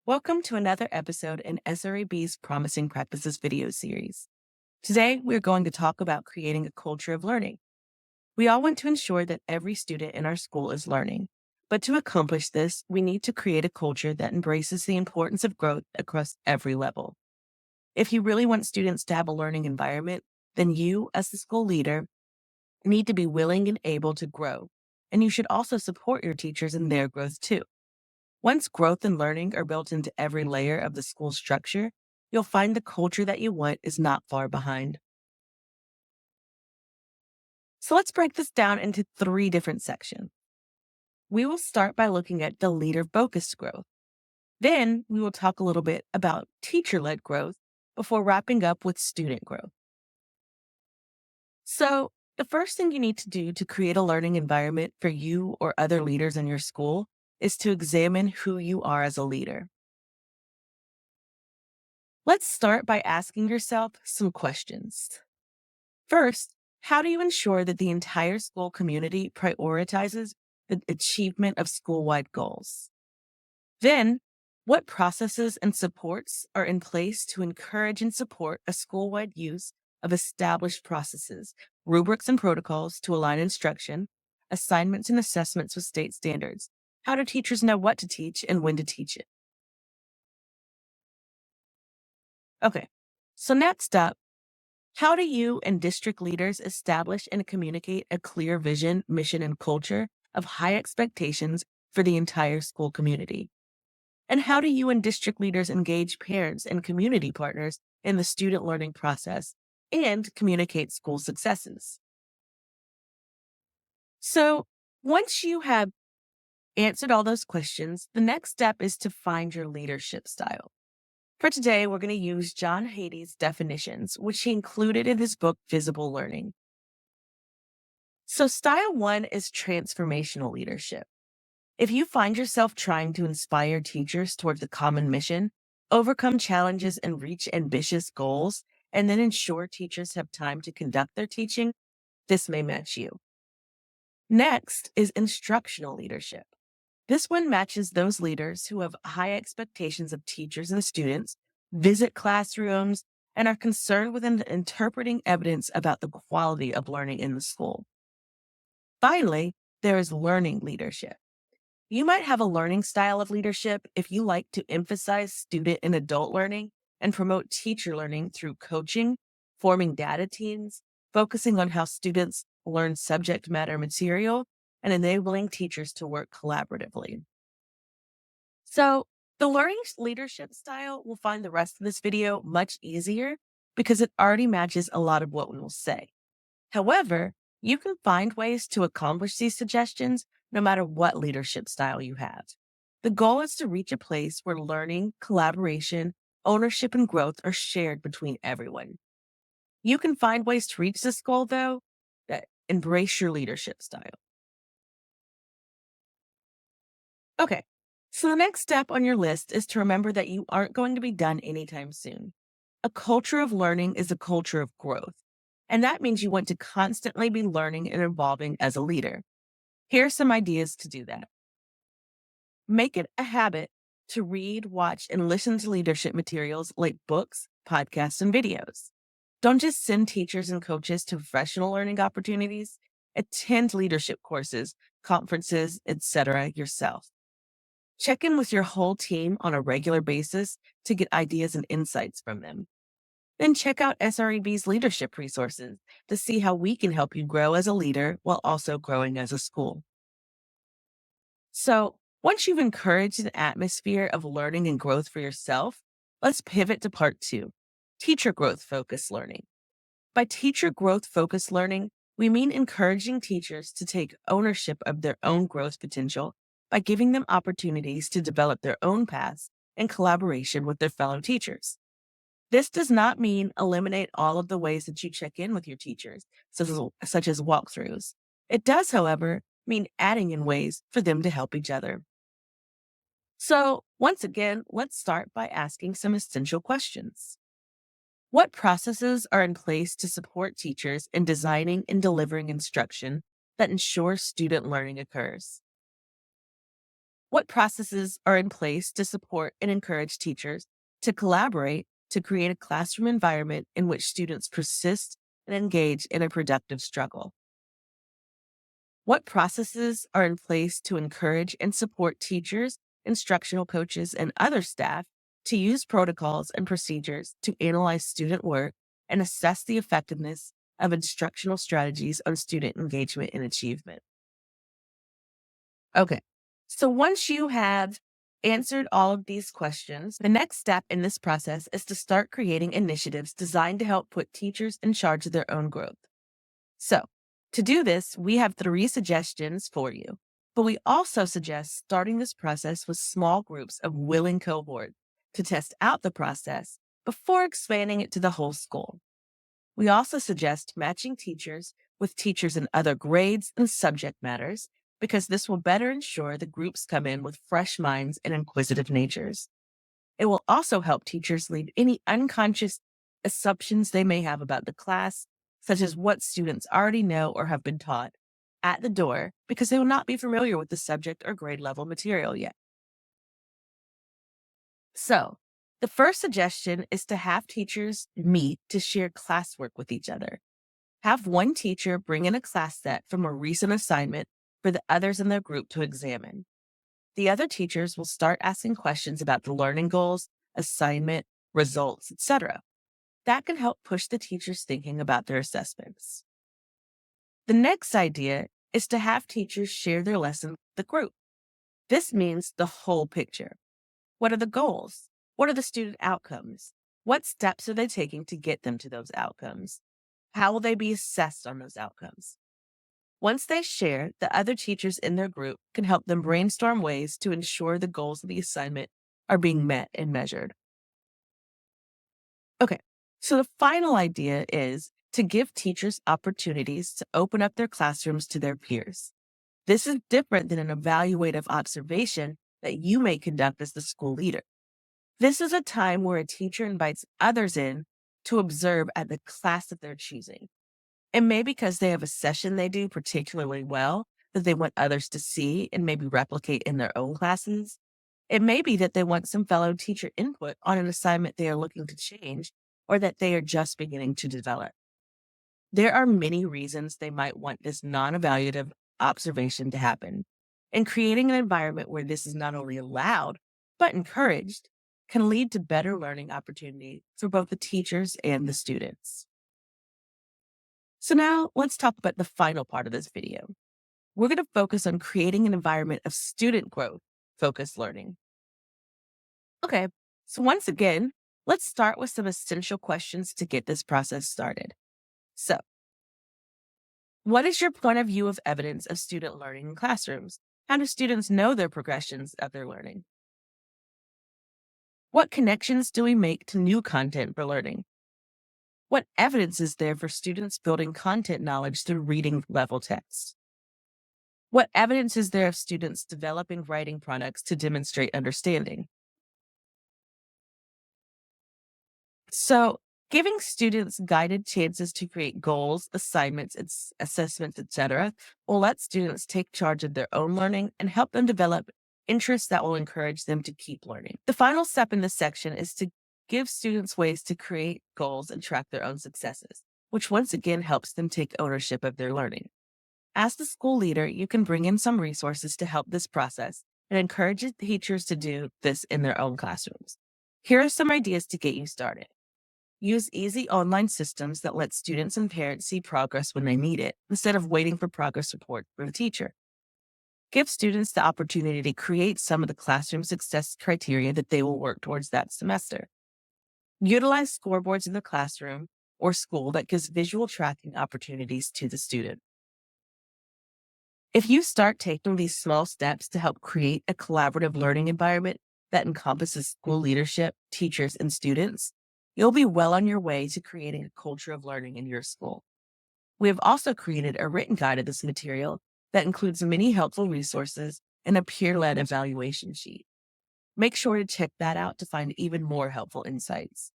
Welcome to another episode in SRAB's Promising Practices video series. Today, we're going to talk about creating a culture of learning. We all want to ensure that every student in our school is learning. But to accomplish this, we need to create a culture that embraces the importance of growth across every level. If you really want students to have a learning environment, then you, as the school leader, need to be willing and able to grow. And you should also support your teachers in their growth too. Once growth and learning are built into every layer of the school structure, you'll find the culture that you want is not far behind. So let's break this down into three different sections. We will start by looking at the leader focused growth. Then we will talk a little bit about teacher led growth before wrapping up with student growth. So, the first thing you need to do to create a learning environment for you or other leaders in your school is to examine who you are as a leader. Let's start by asking yourself some questions. First, how do you ensure that the entire school community prioritizes the achievement of school-wide goals? Then, what processes and supports are in place to encourage and support a school-wide use of established processes, rubrics and protocols to align instruction, assignments and assessments with state standards? How do teachers know what to teach and when to teach it? Okay, so next up, how do you and district leaders establish and communicate a clear vision, mission, and culture of high expectations for the entire school community? And how do you and district leaders engage parents and community partners in the student learning process and communicate school successes? So, once you have answered all those questions, the next step is to find your leadership style. For today, we're going to use John Hattie's definitions, which he included in his book, Visible Learning. So, style one is transformational leadership. If you find yourself trying to inspire teachers towards a common mission, overcome challenges and reach ambitious goals, and then ensure teachers have time to conduct their teaching, this may match you. Next is instructional leadership. This one matches those leaders who have high expectations of teachers and students, visit classrooms, and are concerned with interpreting evidence about the quality of learning in the school. Finally, there is learning leadership. You might have a learning style of leadership if you like to emphasize student and adult learning and promote teacher learning through coaching, forming data teams, focusing on how students learn subject matter material, and enabling teachers to work collaboratively. So, the learning leadership style will find the rest of this video much easier because it already matches a lot of what we will say. However, you can find ways to accomplish these suggestions no matter what leadership style you have. The goal is to reach a place where learning, collaboration, ownership, and growth are shared between everyone. You can find ways to reach this goal, though, that embrace your leadership style. Okay, so the next step on your list is to remember that you aren't going to be done anytime soon. A culture of learning is a culture of growth, and that means you want to constantly be learning and evolving as a leader. Here are some ideas to do that. Make it a habit to read, watch, and listen to leadership materials like books, podcasts, and videos. Don't just send teachers and coaches to professional learning opportunities. Attend leadership courses, conferences, etc. yourself. Check in with your whole team on a regular basis to get ideas and insights from them. Then check out SREB's leadership resources to see how we can help you grow as a leader while also growing as a school. So, once you've encouraged an atmosphere of learning and growth for yourself, let's pivot to part two, teacher growth focused learning. By teacher growth focused learning, we mean encouraging teachers to take ownership of their own growth potential by giving them opportunities to develop their own paths in collaboration with their fellow teachers. This does not mean eliminate all of the ways that you check in with your teachers, such as walkthroughs. It does, however, mean adding in ways for them to help each other. So, once again, let's start by asking some essential questions. What processes are in place to support teachers in designing and delivering instruction that ensures student learning occurs? What processes are in place to support and encourage teachers to collaborate to create a classroom environment in which students persist and engage in a productive struggle? What processes are in place to encourage and support teachers, instructional coaches, and other staff to use protocols and procedures to analyze student work and assess the effectiveness of instructional strategies on student engagement and achievement? Okay. So once you have answered all of these questions, the next step in this process is to start creating initiatives designed to help put teachers in charge of their own growth. So, to do this, we have three suggestions for you. But we also suggest starting this process with small groups of willing cohorts to test out the process before expanding it to the whole school. We also suggest matching teachers with teachers in other grades and subject matters because this will better ensure the groups come in with fresh minds and inquisitive natures. It will also help teachers leave any unconscious assumptions they may have about the class, such as what students already know or have been taught, at the door because they will not be familiar with the subject or grade level material yet. So, the first suggestion is to have teachers meet to share classwork with each other. Have one teacher bring in a class set from a recent assignment for the others in their group to examine. The other teachers will start asking questions about the learning goals, assignment, results, etc. That can help push the teachers thinking about their assessments. The next idea is to have teachers share their lesson with the group. This means the whole picture. What are the goals? What are the student outcomes? What steps are they taking to get them to those outcomes? How will they be assessed on those outcomes? Once they share, the other teachers in their group can help them brainstorm ways to ensure the goals of the assignment are being met and measured. Okay, so the final idea is to give teachers opportunities to open up their classrooms to their peers. This is different than an evaluative observation that you may conduct as the school leader. This is a time where a teacher invites others in to observe at the class that they're choosing. It may because they have a session they do particularly well that they want others to see and maybe replicate in their own classes. It may be that they want some fellow teacher input on an assignment they are looking to change or that they are just beginning to develop. There are many reasons they might want this non evaluative observation to happen. And creating an environment where this is not only allowed, but encouraged can lead to better learning opportunity for both the teachers and the students. So now let's talk about the final part of this video. We're going to focus on creating an environment of student growth focused learning. Okay, so once again, let's start with some essential questions to get this process started. So, what is your point of view of evidence of student learning in classrooms? How do students know their progressions of their learning? What connections do we make to new content for learning? What evidence is there for students building content knowledge through reading level text? What evidence is there of students developing writing products to demonstrate understanding? So, giving students guided chances to create goals, assignments, assessments, etc., will let students take charge of their own learning and help them develop interests that will encourage them to keep learning. The final step in this section is to give students ways to create goals and track their own successes, which once again helps them take ownership of their learning. As the school leader, you can bring in some resources to help this process and encourage teachers to do this in their own classrooms. Here are some ideas to get you started. Use easy online systems that let students and parents see progress when they need it, instead of waiting for progress reports from the teacher. Give students the opportunity to create some of the classroom success criteria that they will work towards that semester. Utilize scoreboards in the classroom or school that gives visual tracking opportunities to the student. If you start taking these small steps to help create a collaborative learning environment that encompasses school leadership, teachers, and students, you'll be well on your way to creating a culture of learning in your school. We have also created a written guide of this material that includes many helpful resources and a peer-led evaluation sheet. Make sure to check that out to find even more helpful insights.